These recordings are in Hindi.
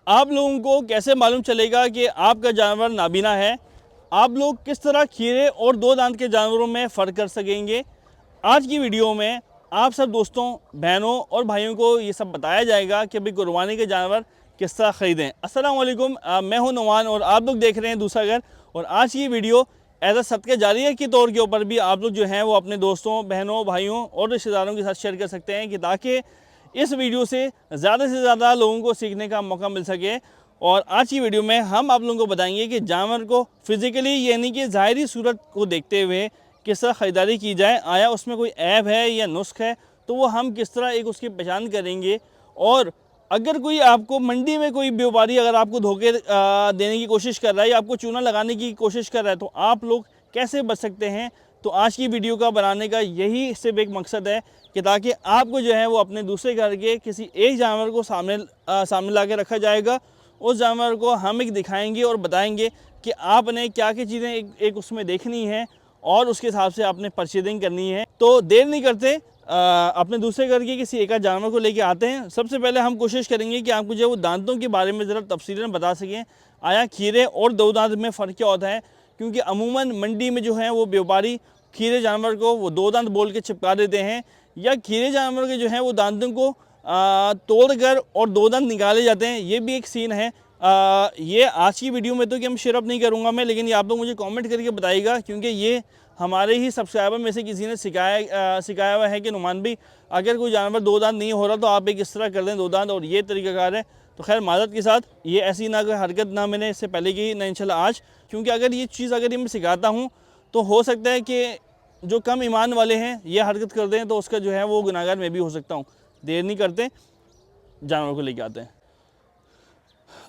आप लोगों को कैसे मालूम चलेगा कि आपका जानवर नाबीना है? आप लोग किस तरह खीरे और दो दांत के जानवरों में फ़र्क कर सकेंगे? आज की वीडियो में आप सब दोस्तों, बहनों और भाइयों को ये सब बताया जाएगा कि भाई कुर्बानी के जानवर किस तरह ख़रीदें। अस्सलाम वालेकुम, मैं हूं नुमान और आप लोग देख रहे हैं दूसरा घर। और आज की वीडियो एज अ सदक़े जारिया के तौर के ऊपर भी आप लोग जो हैं वो अपने दोस्तों, बहनों, भाइयों और रिश्तेदारों के साथ शेयर कर सकते हैं कि ताकि इस वीडियो से ज़्यादा लोगों को सीखने का मौका मिल सके। और आज की वीडियो में हम आप लोगों को बताएंगे कि जानवर को फिज़िकली यानी कि ज़ाहरी सूरत को देखते हुए किस तरह ख़रीदारी की जाए। आया उसमें कोई ऐब है या नुस्ख है, तो वो हम किस तरह एक उसकी पहचान करेंगे। और अगर कोई आपको मंडी में कोई व्यापारी अगर आपको धोखे देने की कोशिश कर रहा है या आपको चूना लगाने की कोशिश कर रहा है, तो आप लोग कैसे बच सकते हैं। तो आज की वीडियो का बनाने का यही सिर्फ एक मकसद है कि ताकि आपको जो है वो अपने दूसरे घर के किसी एक जानवर को सामने ला के रखा जाएगा। उस जानवर को हम एक दिखाएंगे और बताएंगे कि आपने क्या क्या चीज़ें एक उसमें देखनी है और उसके हिसाब से आपने परचेजिंग करनी है। तो देर नहीं करते, अपने दूसरे घर के किसी एक जानवर को लेके आते हैं। सबसे पहले हम कोशिश करेंगे कि आपको जो है वो दांतों के बारे में ज़रा तफसीलन बता सकें। आया खीरे और दो दांत में फ़र्क क्या होता है, क्योंकि अमूमन मंडी में जो है वो व्यापारी खीरे जानवर को वो दो दांत बोल के चिपका देते हैं, या खीरे जानवर के जो है वो दांतों को तोड़कर और दो दांत निकाले जाते हैं। ये भी एक सीन है। ये आज की वीडियो में तो कि हम शेयर अप नहीं करूँगा मैं, लेकिन ये आप लोग मुझे कमेंट करके बताइएगा, क्योंकि ये हमारे ही सब्सक्राइबर में से किसी ने सिखाया हुआ है कि नुमान भाई अगर कोई जानवर दो दांत नहीं हो रहा तो आप एक इस तरह कर दें दो दांत, और ये तरीक़ाकार है। तो खैर माज़रत के साथ ये ऐसी ना कोई हरकत ना मैंने इससे पहले की ना इंशाल्लाह आज, क्योंकि अगर ये चीज़ अगर ये मैं सिखाता हूँ तो हो सकता है कि जो कम ईमान वाले हैं ये हरकत कर दें, तो उसका जो है वो गुनाहगार मैं भी हो सकता हूँ। देर नहीं करते, जानवर को लेके आते हैं।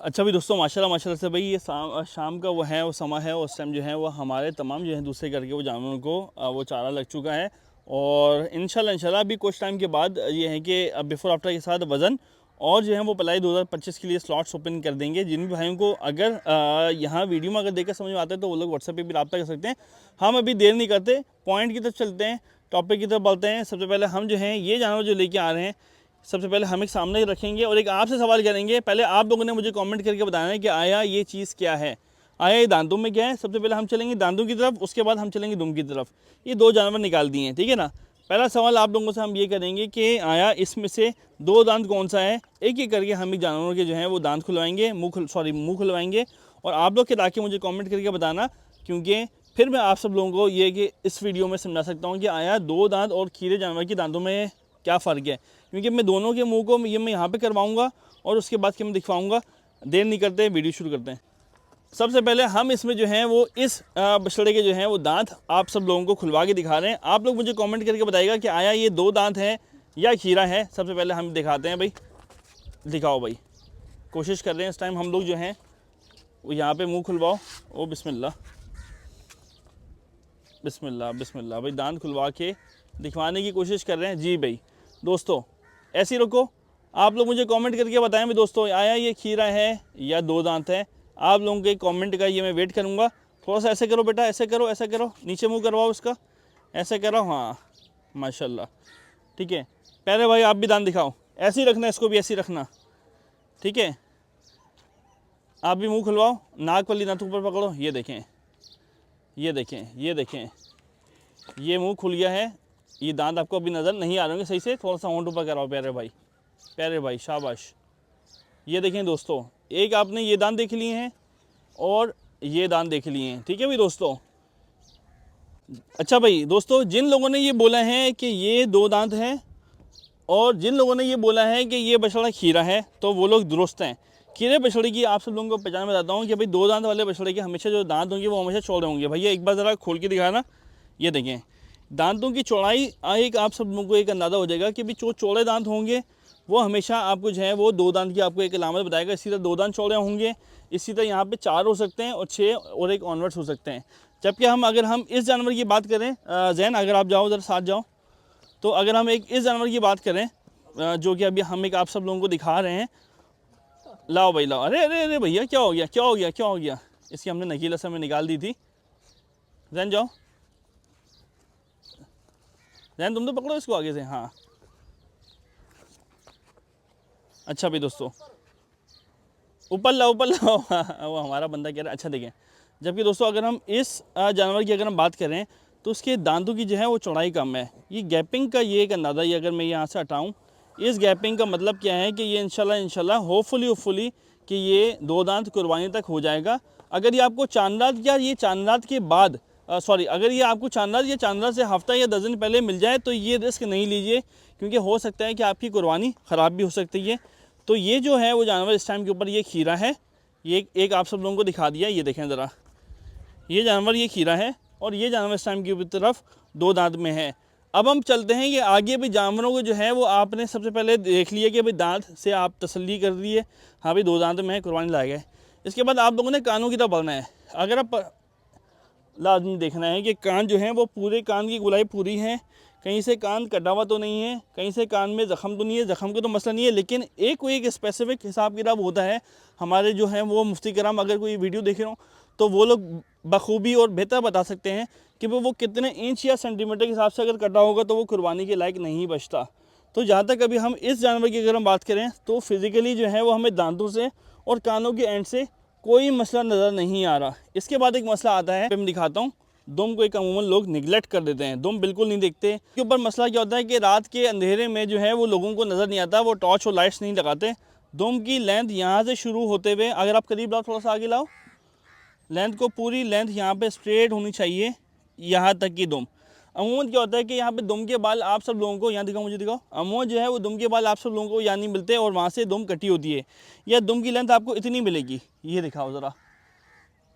अच्छा भी दोस्तों, माशाल्लाह से भाई ये शाम का वो है वो समय है, उस टाइम जो है वो हमारे तमाम जो है दूसरे घर के वो जानवरों को वो चारा लग चुका है। और इंशाल्लाह अभी कुछ टाइम के बाद ये है कि बिफ़ोर आफ्टर के साथ वज़न और जो है वो पलाई 2025 के लिए स्लॉट्स ओपन कर देंगे। जिन भी भाइयों को अगर यहाँ वीडियो में अगर देखकर समझ में आता है तो वो लोग व्हाट्सएप पे भी रब्ता कर सकते हैं। हम अभी देर नहीं करते, पॉइंट की तरफ चलते हैं, टॉपिक की तरफ बढ़ते हैं। सबसे पहले हम जो हैं ये जानवर जो लेके आ रहे हैं, सबसे पहले हम एक सामने रखेंगे और एक आपसे सवाल करेंगे। पहले आप लोगों ने मुझे कमेंट करके बताना है कि आया ये चीज़ क्या है, आया ये दांतों में क्या है। सबसे पहले हम चलेंगे दांतों की तरफ, उसके बाद हम चलेंगे दुम की तरफ। ये दो जानवर निकाल दिए हैं, ठीक है ना। पहला सवाल आप लोगों से हम ये करेंगे कि आया इसमें से दो दांत कौन सा है। एक एक करके हम एक जानवरों के जो हैं वो दांत खुलवाएंगे, मुँह खुलवाएंगे, और आप लोग के ताकि मुझे कॉमेंट करके बताना, क्योंकि फिर मैं आप सब लोगों को ये कि इस वीडियो में समझा सकता हूँ कि आया दो दांत और खीरे जानवर के दांतों में क्या फ़र्क है। क्योंकि मैं दोनों के मुंह को ये मैं यहाँ पे करवाऊँगा और उसके बाद कि मैं दिखवाऊँगा। देर नहीं करते, वीडियो शुरू करते हैं। सबसे पहले हम इसमें जो है वो इस बछड़े के जो हैं वो दांत आप सब लोगों को खुलवा के दिखा रहे हैं। आप लोग मुझे कमेंट करके बताइएगा कि आया ये दो दांत है या खीरा है। सबसे पहले हम दिखाते हैं भाई, दिखाओ भाई, कोशिश कर रहे हैं इस टाइम हम लोग जो हैं वो यहाँ पे मुँह खुलवाओ। ओ बिस्मिल्लाह बिस्मिल्लाह बिस्मिल्लाह भाई, दांत खुलवा के दिखवाने की कोशिश कर रहे हैं। जी भाई दोस्तों ऐसे ही रखो, आप लोग मुझे कमेंट करके बताएं भी दोस्तों आया ये खीरा है या दो दांत है। आप लोगों के कमेंट का ये मैं वेट करूँगा। थोड़ा सा ऐसे करो बेटा, ऐसे करो, ऐसे करो, नीचे मुंह करवाओ उसका, ऐसे करो, हाँ माशाल्लाह, ठीक है। प्यारे भाई आप भी दांत दिखाओ, ऐसे ही रखना, इसको भी ऐसे ही रखना, ठीक है। आप भी मुँह खुलवाओ, नाक वाली दांत ऊपर पकड़ो, ये देखें, ये देखें, ये देखें, ये मुँह खुल गया है। ये दांत आपको अभी नज़र नहीं आ रहे होंगे सही से, थोड़ा सा होंठ ऊपर कराओ प्यारे भाई शाबाश। ये देखें दोस्तों, एक आपने ये दांत देख लिए हैं और ये दांत देख लिए हैं, ठीक है भाई दोस्तों। अच्छा भाई दोस्तों, जिन लोगों ने ये बोला है कि ये दो दांत हैं और जिन लोगों ने ये बोला है कि ये बछड़ा खीरा है, तो वो लोग दुरुस्त हैं। खीरे बछड़े की आप सब लोगों को पहचान बताता हूँ कि भाई दो दांत वाले बछड़े के हमेशा जो दांत होंगे वो हमेशा चौड़े होंगे। भैया एक बार ज़रा खोल के दिखाना, ये देखें दांतों की चौड़ाई एक आप सब लोगों को एक अंदाज़ा हो जाएगा कि भी जो चौड़े दांत होंगे वो हमेशा आपको जो है वो दो दांत की आपको एक अलामत बताएगा। इसी तरह दो दांत चौड़े होंगे, इसी तरह यहाँ पे चार हो सकते हैं और छः और एक ऑनवर्ड्स हो सकते हैं। जबकि अगर हम इस जानवर की बात करें, जैन अगर आप जाओ उधर साथ जाओ, तो अगर हम एक इस जानवर की बात करें जो कि अभी हम एक आप सब लोगों को दिखा रहे हैं, लाओ भाई लाओ। अरे अरे अरे भैया क्या हो गया, क्या हो गया, क्या हो गया। इसकी हमने नकीला से में निकाल दी थी। जैन जाओ, जैन तुम तो पकड़ो इसको आगे से, हाँ। अच्छा भाई दोस्तों, ऊपर लाओ ऊपर लाओ। वो हमारा बंदा कह रहा है। अच्छा देखें, जबकि दोस्तों अगर हम इस जानवर की अगर हम बात करें तो उसके दांतों की जो है वो चौड़ाई कम है। ये गैपिंग का ये एक अंदाज़ा ही अगर मैं यहाँ से हटाऊँ, इस गैपिंग का मतलब क्या है कि ये इंशाल्लाह होपफुली कि ये 2 दांत कुर्बानी तक हो जाएगा। अगर ये आपको चांद रात या ये चांद रात के बाद अगर ये आपको चांद रात या चांद रात से हफ्ता या 10 दिन पहले मिल जाए तो ये रिस्क नहीं लीजिए, क्योंकि हो सकता है कि आपकी कुर्बानी ख़राब भी हो सकती है। तो ये जो है वो जानवर इस टाइम के ऊपर ये खीरा है, ये एक आप सब लोगों को दिखा दिया। ये देखें ज़रा, ये जानवर ये खीरा है और ये जानवर इस टाइम की तरफ 2 दांत में है। अब हम चलते हैं कि आगे भी जानवरों को जो है वो आपने सबसे पहले देख लिया कि भाई दांत से आप तसल्ली कर दी है, हाँ भाई 2 दांत में है, कुर्बानी लायक है। इसके बाद आप लोगों ने कानों की तरफ बढ़ना है। अगर आप लाजमी देखना है कि कान जो है वो पूरे कान की गोलाई पूरी है, कहीं से कान कटा हुआ तो नहीं है, कहीं से कान में ज़ख़म तो नहीं है, ज़ख़म का तो मसला नहीं है, लेकिन एक स्पेसिफिक हिसाब किताब होता है। हमारे जो है वो मुफ्ती कराम अगर कोई वीडियो देख रहे हो तो वो लोग बखूबी और बेहतर बता सकते हैं कि वो कितने इंच या सेंटीमीटर के हिसाब से अगर कटा होगा तो वो कुर्बानी के लायक नहीं बचता। तो जहाँ तक अभी हम इस जानवर की अगर हम बात करें तो फिज़िकली जो है वो हमें दांतों से और कानों के एंड से कोई मसला नज़र नहीं आ रहा। इसके बाद एक मसला आता है, मैं दिखाता हूँ। दुम को एक अमूमन लोग निगलेक्ट कर देते हैं, दुम बिल्कुल नहीं देखते। इसके ऊपर मसला क्या होता है कि रात के अंधेरे में जो है वो लोगों को नज़र नहीं आता, वो टॉर्च और लाइट्स नहीं लगाते। दुम की लेंथ यहाँ से शुरू होते हुए, अगर आप करीब लाओ, थोड़ा सा आगे लाओ, लेंथ को पूरी लेंथ यहाँ पे स्ट्रेट होनी चाहिए, यहाँ तक की दुम। अमूमन क्या होता है कि यहाँ पे दुम के बाल आप सब लोगों को, यहाँ दिखाओ, मुझे दिखाओ, अमूमन जो है वो दुम के बाल आप सब लोगों को यहाँ नहीं मिलते और वहाँ से दुम कटी होती है, या दुम की लेंथ आपको इतनी मिलेगी, ये दिखाओ ज़रा,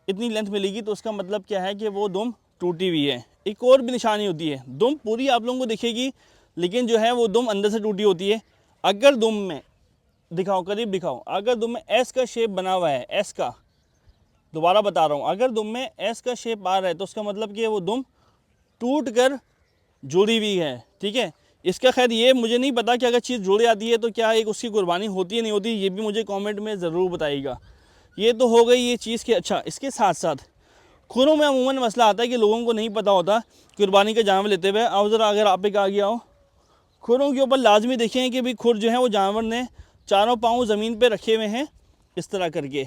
इतनी लेंथ मिलेगी, तो उसका मतलब क्या है कि वो दुम टूटी हुई है। एक और भी निशानी होती है, दुम पूरी आप लोगों को दिखेगी लेकिन जो है वो दुम अंदर से टूटी होती है। अगर दुम में दिखाओ, करीब दिखाओ, अगर दुम में एस का शेप बना हुआ है, एस का, दोबारा बता रहा हूँ, अगर दुम में एस का शेप आ रहा है तो उसका मतलब कि वो दुम टूट कर जुड़ी हुई है। ठीक है, इसका खैर ये मुझे नहीं पता कि अगर चीज़ जुड़ जाती है तो क्या एक उसकी कुर्बानी होती है नहीं होती, ये भी मुझे कमेंट में ज़रूर बताइएगा। ये तो हो गई ये चीज़ की। अच्छा, इसके साथ साथ खुरों में अमूमन मसला आता है कि लोगों को नहीं पता होता कुर्बानी का जानवर लेते हुए। अब ज़रा अगर आप एक आ गया हो, खुरों के ऊपर लाजमी देखें कि भाई खुर जो है वो जानवर ने चारों पाँव ज़मीन पर रखे हुए हैं, इस तरह करके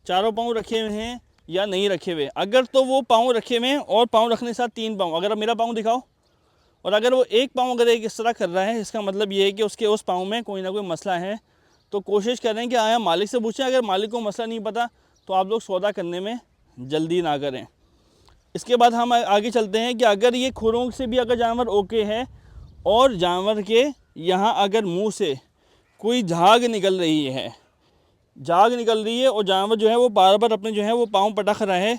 चारों पाँव रखे हुए हैं या नहीं रखे हुए। अगर तो वो पाँव रखे हुए हैं और पाँव रखने के साथ 3 पाँव, अगर आप मेरा पाँव दिखाओ, और अगर वो एक पाँव अगर एक इस तरह कर रहा है, इसका मतलब ये है कि उसके उस पाँव में कोई ना कोई मसला है। तो कोशिश करें कि आया मालिक से पूछें, अगर मालिक को मसला नहीं पता तो आप लोग सौदा करने में जल्दी ना करें। इसके बाद हम आगे चलते हैं कि अगर ये खुरों से भी अगर जानवर ओके है और जानवर के यहाँ अगर मुँह से कोई झाग निकल रही है, और जानवर जो है वो बार बार अपने जो है वो पाँव पटक रहा है,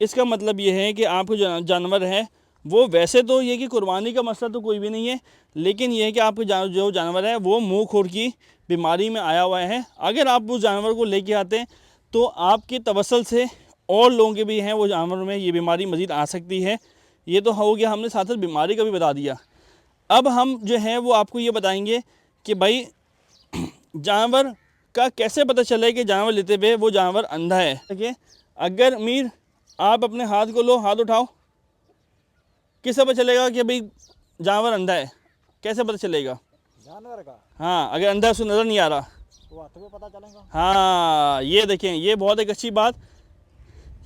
इसका मतलब ये है कि आपको जो जानवर है वो, वैसे तो ये कि कुर्बानी का मसला तो कोई भी नहीं है, लेकिन ये है कि आपको जो जानवर है वो मुंह खुर की बीमारी में आया हुआ है। अगर आप उस जानवर को लेके आते हैं तो आपके तवसल से और लोगों के भी हैं वो जानवर में ये बीमारी मज़ीद आ सकती है। ये तो हो गया, हमने साथ साथ बीमारी का भी बता दिया। अब हम जो है वो आपको ये बताएंगे कि भाई जानवर का कैसे पता चले कि जानवर लेते हुए वो जानवर अंधा है। देखिए, अगर मीर आप अपने हाथ को लो, हाथ उठाओ, किससे पता चलेगा कि भाई जानवर अंधा है? कैसे पता चलेगा जानवर का? हाँ, अगर अंधा उसको नज़र नहीं आ रहा तो हाथ में पता चलेगा। हाँ, ये देखें, ये बहुत एक अच्छी बात,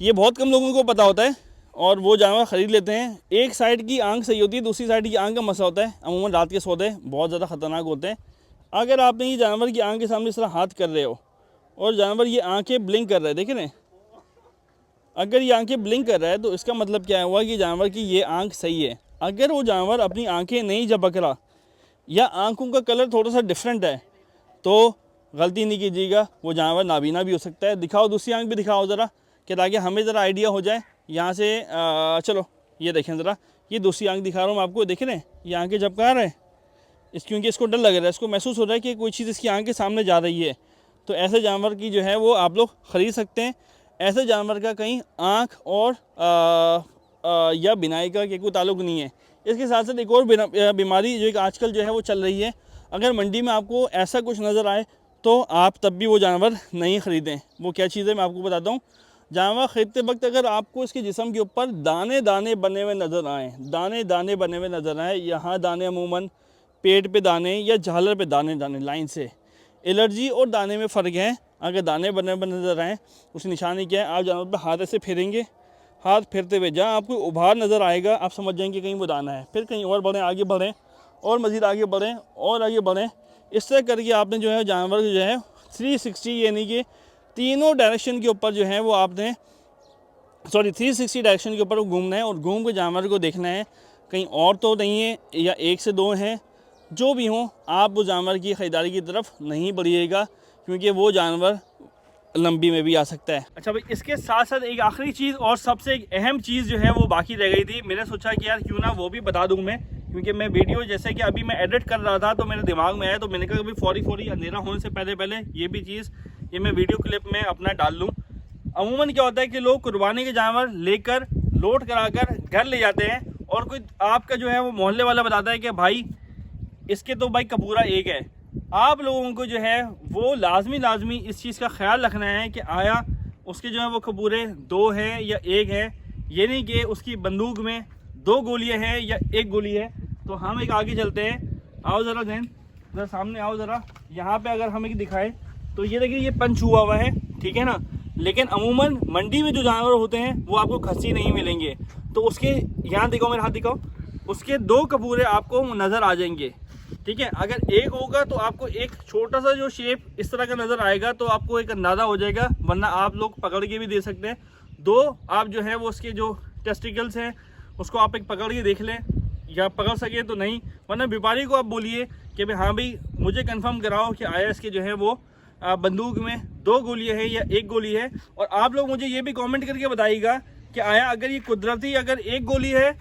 ये बहुत कम लोगों को पता होता है और वो जानवर ख़रीद लेते हैं। एक साइड की आंख सही होती है, दूसरी साइड की आंख का मसला होता है। अमूमन रात के सौदे बहुत ज़्यादा ख़तरनाक होते हैं। अगर आपने ये जानवर की आंख के सामने इस तरह हाथ कर रहे हो और जानवर ये आंखें ब्लिंक कर रहा है, देखें ना, अगर ये आंखें ब्लिंक कर रहा है तो इसका मतलब क्या हुआ कि जानवर की ये आंख सही है। अगर वो जानवर अपनी आंखें नहीं झपक रहा या आंखों का कलर थोड़ा सा डिफरेंट है तो गलती नहीं कीजिएगा, वो जानवर नाबीना भी हो सकता है। दिखाओ, दूसरी आंख भी दिखाओ ज़रा, कि ताकि हमें ज़रा आइडिया हो जाए। यहाँ से चलो ये देखें ज़रा, ये दूसरी आंख दिखा रहा हूँ मैं आपको, देख रहे हैं ये आंखें झपका रहे हैं क्योंकि इसको डर लग रहा है, इसको महसूस हो रहा है कि कोई चीज़ इसकी आंख के सामने जा रही है। तो ऐसे जानवर की जो है वो आप लोग ख़रीद सकते हैं। ऐसे जानवर का कहीं आँख और या बिनाई का कोई ताल्लुक़ नहीं है। इसके साथ साथ एक और बीमारी जो एक आजकल जो है वो चल रही है, अगर मंडी में आपको ऐसा कुछ नज़र आए तो आप तब भी वो जानवर नहीं ख़रीदें। वो क्या चीज़ है मैं आपको बताता हूँ। जानवर ख़रीदते वक्त अगर आपको इसके जिस्म के ऊपर दाने दाने बने हुए नज़र आएँ, दाने दाने बने हुए नज़र आएँ, यहाँ दाने अमूमन पेट पे दाने या झालर पे दाने दाने लाइन से, एलर्जी और दाने में फ़र्क है। अगर दाने बने बने नज़र आएँ उसकी निशानी क्या है, आप जानवर पर हाथ ऐसे फेरेंगे, हाथ फेरते हुए जहाँ आपको उभार नज़र आएगा आप समझ जाएंगे कहीं वो दाना है। फिर कहीं और बढ़ें, आगे बढ़ें और मज़ीद आगे बढ़ें और आगे बढ़ें। इस तरह करके आपने जो है जानवर जो है 360 यानी कि तीनों डायरेक्शन के ऊपर जो है वो आपने 360 डायरेक्शन के ऊपर घूमना है और घूम के जानवर को देखना है कहीं और तो नहीं है या एक से दो हैं। जो भी हों आप वो जानवर की ख़रीदारी की तरफ नहीं बढ़िएगा क्योंकि वो जानवर लंबी में भी आ सकता है। अच्छा भाई, इसके साथ साथ एक आखिरी चीज़ और सबसे एक अहम चीज़ जो है वो बाकी रह गई थी। मैंने सोचा कि यार क्यों ना वो भी बता दूं मैं, क्योंकि मैं वीडियो जैसे कि अभी मैं एडिट कर रहा था तो मेरे दिमाग में आया तो मैंने कहा कि फौरी अंधेरा होने से पहले ये भी चीज़ ये मैं वीडियो क्लिप में अपना डाल लूँ। अमूमन क्या होता है कि लोग कुर्बानी के जानवर लेकर लोड कराकर घर ले जाते हैं और कोई आपका जो है वो मोहल्ले वाला बताता है कि भाई इसके तो भाई कपूरा एक है। आप लोगों को जो है वो लाजमी इस चीज़ का ख्याल रखना है कि आया उसके जो है वो कपूरे दो हैं या एक है, ये नहीं कि उसकी बंदूक में 2 गोलियां हैं या 1 गोली है। तो हम एक आगे चलते हैं, आओ ज़रा जैन ज़रा सामने आओ ज़रा। यहाँ पे अगर हम एक दिखाएं तो ये देखिए ये पंच हुआ है, ठीक है ना। लेकिन अमूमन मंडी में जो जानवर होते हैं वो आपको खस्सी नहीं मिलेंगे। तो उसके यहाँ दिखाओ, मेरा हाथ दिखाओ, उसके 2 कपूरे आपको नज़र आ जाएंगे, ठीक है। अगर एक होगा तो आपको एक छोटा सा जो शेप इस तरह का नज़र आएगा तो आपको एक अंदाज़ा हो जाएगा, वरना आप लोग पकड़ के भी दे सकते हैं। 2 आप जो है वो उसके जो टेस्टिकल्स हैं उसको आप एक पकड़ के देख लें या पकड़ सके तो नहीं, वरना व्यापारी को आप बोलिए कि भाई हाँ भाई मुझे कंफर्म कराओ कि आया इसके जो है वो बंदूक में 2 गोलियाँ हैं या 1 गोली है। और आप लोग मुझे ये भी कमेंट करके बताइएगा कि आया अगर ये कुदरती अगर 1 गोली है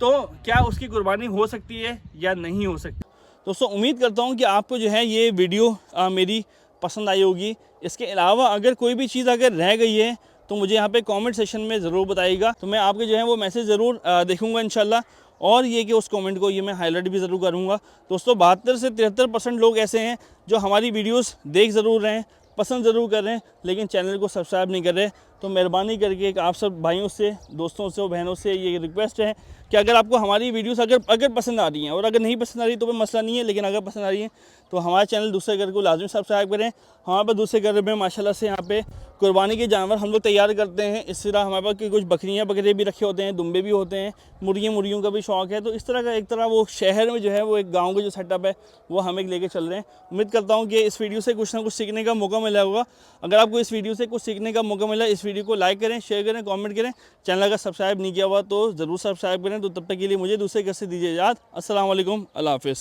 तो क्या उसकी कुर्बानी हो सकती है या नहीं हो सकती। दोस्तों उम्मीद करता हूँ कि आपको जो है ये वीडियो मेरी पसंद आई होगी। इसके अलावा अगर कोई भी चीज़ अगर रह गई है तो मुझे यहाँ पे कमेंट सेक्शन में ज़रूर बताइएगा, तो मैं आपके जो है वो मैसेज ज़रूर देखूँगा इंशाल्लाह। और ये कि उस कमेंट को ये मैं हाईलाइट भी ज़रूर करूँगा। दोस्तों 72 से 73% लोग ऐसे हैं जो हमारी वीडियोस देख ज़रूर रहे हैं, पसंद ज़रूर कर रहे हैं, लेकिन चैनल को सब्सक्राइब नहीं कर रहे। तो मेहरबानी करके एक आप सब भाइयों से, दोस्तों से और बहनों से ये रिक्वेस्ट है कि अगर आपको हमारी वीडियोस अगर पसंद आ रही हैं, और अगर नहीं पसंद आ रही तो कोई मसला नहीं है, लेकिन अगर पसंद आ रही है तो हमारे चैनल दूसरे घर को लाजमी सब्सक्राइब करें। हमारे पास दूसरे घर में माशाल्लाह से यहाँ पे कुर्बानी के जानवर हम लोग तैयार करते हैं। इस तरह हमारे पास कुछ बकरियाँ बकरे भी रखे होते हैं, दुम्बे भी होते हैं, मुर्गियों का भी शौक़ है। तो इस तरह का एक तरह वो शहर में जो है वो एक गाँव का जो सेटअप है वो हम एक लेके चल रहे हैं। उम्मीद करता हूँ कि इस वीडियो से कुछ ना कुछ सीखने का मौका मिला होगा। अगर आपको इस वीडियो से कुछ सीखने का मौका मिला, इस वीडियो को लाइक करें, शेयर करें, कमेंट करें। चैनल अगर सब्सक्राइब नहीं किया हुआ तो ज़रूर सब्सक्राइब करें। तो तब तक के लिए मुझे दूसरे घर से दीजिए इजाज़त। अस्सलाम वालेकुम, अल्लाह हाफ़िज़।